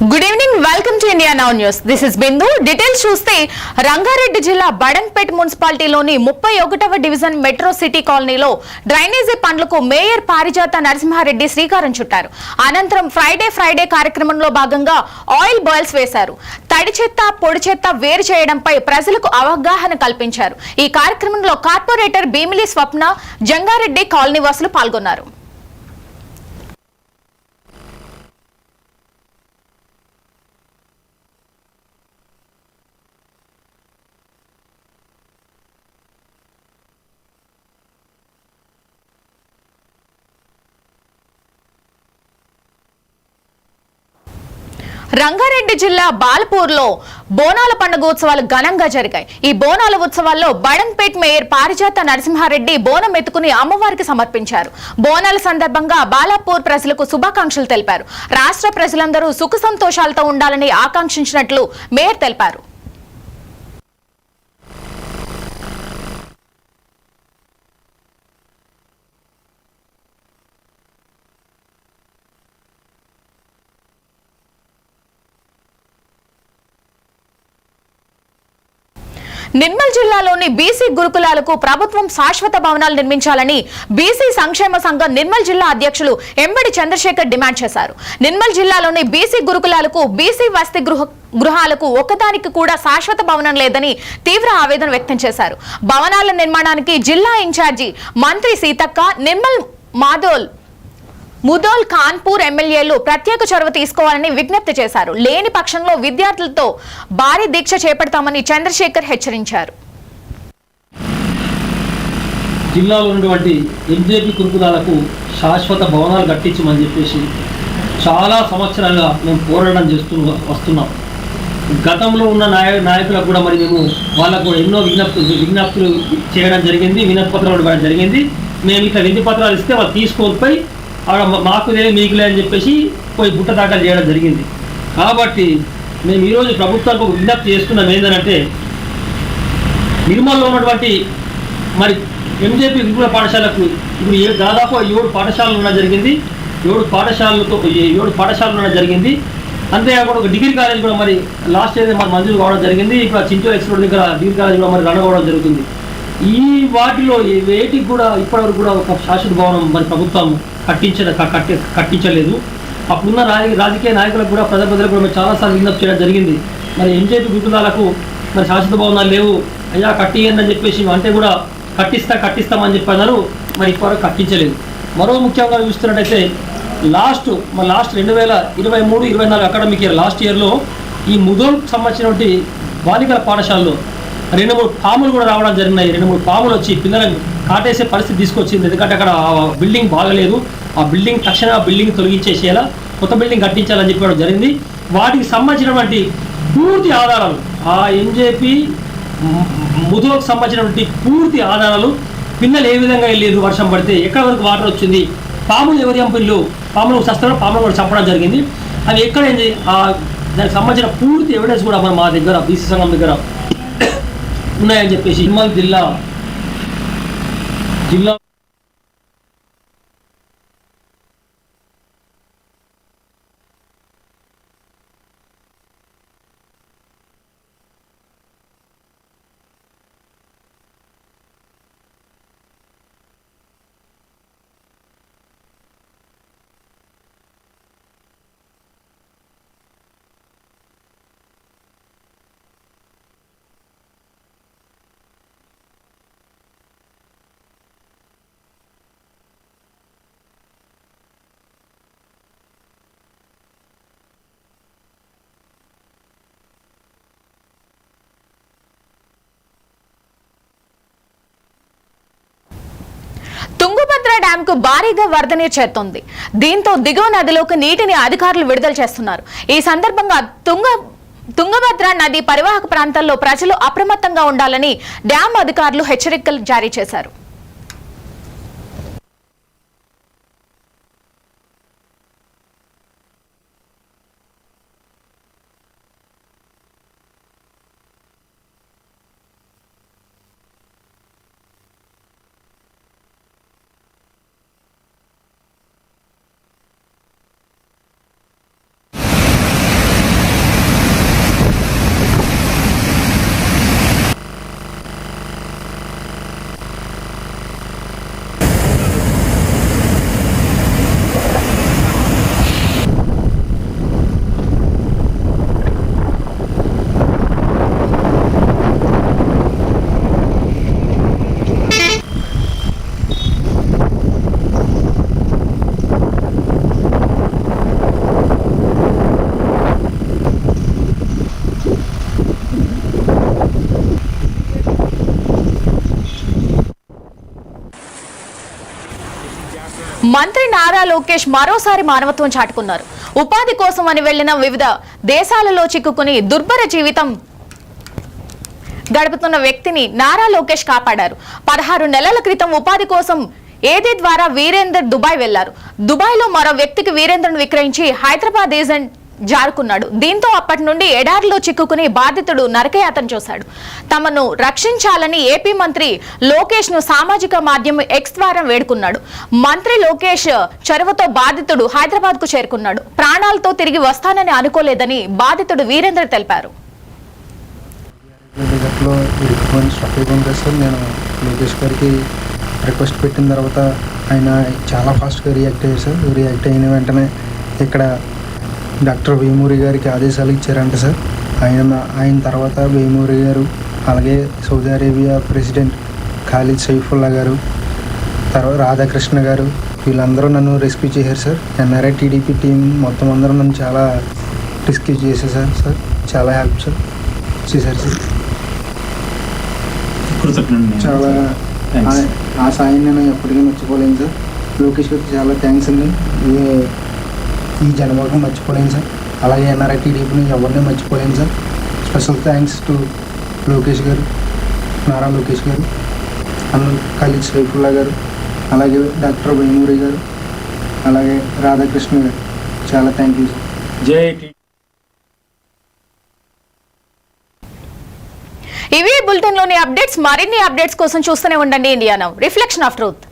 Good evening, welcome to India now news. This is Bindu. Details చూస్తే రంగారెడ్డి జిల్లా Badangpet మున్సిపాలిటీలోని 31వ division metro city కాలనీలో drainage పనులకు mayor పారిజాత నరసింహారెడ్డి శ్రీకారం చుట్టారు. అనంతరం ఫ్రైడే కార్యక్రమంలో భాగంగా ఆయిల్ బాయిల్స్ వేశారు. తడి చెత్త, పొడి చెత్త వేరు చేయడంపై ప్రజలకు అవగాహన కల్పించారు. ఈ కార్యక్రమంలో కార్పొరేటర్ భీమిలి స్వప్న, జంగారెడ్డి కాలనీ వాసులు పాల్గొన్నారు. రంగారెడ్డి జిల్లా బాల్పూర్లో బోనాల పండుగ ఉత్సవాలు ఘనంగా జరిగాయి. ఈ బోనాల ఉత్సవాల్లో బడంపేట్ మేయర్ పారిజాత నరసింహారెడ్డి బోనం ఎత్తుకుని అమ్మవారికి సమర్పించారు. బోనాల సందర్భంగా బాలాపూర్ ప్రజలకు శుభాకాంక్షలు తెలిపారు. రాష్ట్ర ప్రజలందరూ సుఖ సంతోషాలతో ఉండాలని ఆకాంక్షించినట్లు మేయర్ తెలిపారు. నిర్మల్ జిల్లాలోని బీసీ గురుకులాలకు ప్రభుత్వం శాశ్వత భవనాలు నిర్మించాలని బీసీ సంక్షేమ సంఘం నిర్మల్ జిల్లా అధ్యక్షులు ఎంబడి చంద్రశేఖర్ డిమాండ్ చేశారు. నిర్మల్ జిల్లాలోని బీసీ గురుకులాలకు, బీసీ వసతి గృహాలకు ఒక్కదానికి కూడా శాశ్వత భవనం లేదని తీవ్ర ఆవేదన వ్యక్తం చేశారు. భవనాల నిర్మాణానికి జిల్లా ఇన్ఛార్జి మంత్రి సీతక్క, నిర్మల్ ముదోల్ కాన్పూర్ ఎమ్మెల్యేలు ప్రత్యేక చొరవ తీసుకోవాలని విజ్ఞప్తి చేశారు. లేని పక్షంలో విద్యార్థులతో భారీ దీక్ష చేపడతామని చంద్రశేఖర్ హెచ్చరించారు. జిల్లాలో ఉన్నటువంటి ఎంజేపీ గురుకులాలకు శాశ్వత భవనాలు కట్టించమని చెప్పేసి చాలా సంవత్సరాలుగా మేము పోరాటం వస్తున్నాం. గతంలో ఉన్న నాయకులకు కూడా మరి మేము వాళ్ళకు ఎన్నో విజ్ఞప్తులు చేయడం జరిగింది, వినతి పత్రాలు ఇవ్వడం జరిగింది. మేము ఇట్లా వినతి పత్రాలు ఇస్తే వాళ్ళు తీసుకొని మాకు లేదు మీకు లేదని చెప్పేసి పోయి బుట్ట దాఖలు చేయడం జరిగింది. కాబట్టి మేము ఈరోజు ప్రభుత్వానికి ఒక విజ్ఞప్తి చేస్తున్నాం. ఏంటంటే నిర్మల్లో ఉన్నటువంటి మరి ఎంజేపీ గురుకుల పాఠశాలకు ఇప్పుడు దాదాపు 7 పాఠశాలలు ఉండడం జరిగింది. 7 పాఠశాలలు ఉండడం జరిగింది. అంతేకాకుండా ఒక డిగ్రీ కాలేజ్ కూడా మరి లాస్ట్ ఇయర్ మరి మంజూరు కావడం జరిగింది. ఇప్పుడు చింటూరు ఎక్స్పోర్ట్ దగ్గర డిగ్రీ కాలేజ్ కూడా మరి రన్ అవ్వడం జరుగుతుంది. ఈ వాటిలో వేటికి కూడా ఇప్పటివరకు కూడా ఒక శాశ్వత భవనం మరి ప్రభుత్వం కట్టించలేదు. అప్పుడున్న రాజకీయ నాయకులకు కూడా ప్రజలకు కూడా చాలాసార్లు విజ్ఞప్తి చేయడం జరిగింది. మరి ఎంజేపీ గురుకులాలకు మరి శాశ్వత భవనాలు లేవు, అయ్యా కట్టియండి అని చెప్పేసి అంటే కూడా కట్టిస్తామని చెప్పన్నారు. మరి ఇప్పటివరకు కట్టించలేదు. మరో ముఖ్యంగా చూస్తున్నట్టయితే లాస్ట్ 2023-24 అకాడమిక్ ఇయర్ లాస్ట్ ఇయర్లో ఈ ముదోల్కి సంబంధించినటువంటి బాలికల పాఠశాలలో 2-3 పాములు కూడా రావడం జరిగినాయి. 2-3 పాములు వచ్చి పిల్లలను కాటేసే పరిస్థితి తీసుకొచ్చింది. ఎందుకంటే అక్కడ బిల్డింగ్ బాగలేదు. ఆ బిల్డింగ్ తక్షణంగా బిల్డింగ్ తొలగించేసేయాలా, కొత్త బిల్డింగ్ కట్టించాలని చెప్పడం జరిగింది. వాటికి సంబంధించినటువంటి పూర్తి ఆధారాలు, ఆ ఎంజేపీ ముదోల్కి సంబంధించినటువంటి పూర్తి ఆధారాలు, పిల్లలు ఏ విధంగా వెళ్ళేది, వర్షం పడితే ఎక్కడ వరకు వాటర్ వచ్చింది, పాములు ఎవరి ఎంపిల్లు, పాములు చస్తారో పాములు కూడా చంపడం జరిగింది. అది ఎక్కడైంది, దానికి సంబంధించిన పూర్తి ఎవిడెన్స్ కూడా మా దగ్గర బీసీ సంఘం దగ్గర ఉన్నాయని చెప్పేసి నిర్మల్ జిల్లా తుంగభద్ర డ్యాం కు భారీగా వరద నీరు చేరుతోంది. దీంతో దిగువ నదిలోకి నీటిని అధికారులు విడుదల చేస్తున్నారు. ఈ సందర్భంగా తుంగభద్ర నది పరివాహక ప్రాంతాల్లో ప్రజలు అప్రమత్తంగా ఉండాలని డ్యాం అధికారులు హెచ్చరికలు జారీ చేశారు. మంత్రి నారా లోకేష్ మరోసారి మానవత్వం చాటుకున్నారు. ఉపాధి కోసం అని వెళ్లిన వివిధ దేశాలలో చిక్కుకుని దుర్భర జీవితం గడుపుతున్న వ్యక్తిని నారా లోకేష్ కాపాడారు. 16 నెలల క్రితం ఉపాధి కోసం ఏదే ద్వారా వీరేందర్ దుబాయ్ వెళ్లారు. దుబాయ్లో మరో వ్యక్తికి వీరేందర్ను విక్రయించి హైదరాబాద్ ఏజెంట్ జారుకున్నాడు. దీంతో అప్పటి నుండి ఎడారిలో చిక్కుకుని బాధితుడు నరకయాతన చూశాడు. తమను రక్షించాలని ఏపీ మంత్రి లోకేష్ ను సామాజిక మాధ్యమం ఎక్స్ ద్వారా వేడుకున్నాడు. మంత్రి లోకేష్ చొరవతో బాధితుడు హైదరాబాద్ కు చేరుకున్నాడు. ప్రాణాలతో తిరిగి వస్తానని అనుకోలేదని బాధితుడు వీరేందర్ తెలిపారు. నేను లోకేష్ గారికి రిక్వెస్ట్ పెట్టిన తర్వాత ఆయన చాలా ఫాస్ట్గా రియాక్ట్ అయ్యారు సార్. రియాక్ట్ అయిన వెంటనే ఇక్కడ డాక్టర్ వేమూరి గారికి ఆదేశాలు ఇచ్చారంట సార్. ఆయన తర్వాత వేమూరి గారు, అలాగే Saudi Arabia president Khalid Saifullah గారు, తర్వాత రాధాకృష్ణ గారు, వీళ్ళందరూ నన్ను రెస్క్యూ చేశారు సార్. ఎన్ఆర్ఐ టీడీపీ టీం మొత్తం అందరూ నన్ను చాలా రెస్క్యూ చేశారు సార్. చాలా హెల్ప్ సార్ చేశారు సార్. చాలా ఆ సాయం నేను ఎప్పటికీ మర్చిపోలేను సార్. లోకేష్ గారికి చాలా థ్యాంక్స్ అండి. ఈ జన్మకు మర్చిపోలేను సార్. అలాగే ఎన్ఆర్ఐ టీడీపీని ఎవరిని మర్చిపోలేను sir. Special thanks to Lokesh గారు, నారా లోకేష్ గారు, ఖాలిద్ సైఫుల్లా గారు, అలాగే డాక్టర్ వేమూరి గారు, అలాగే రాధాకృష్ణ గారు. చాలా థ్యాంక్ యూ సార్. జై ఇవి బులెటిన్ లోని అప్డేట్స్. మరిన్ని అప్డేట్స్ కోసం చూస్తూనే ఉండండి India now, reflection of truth.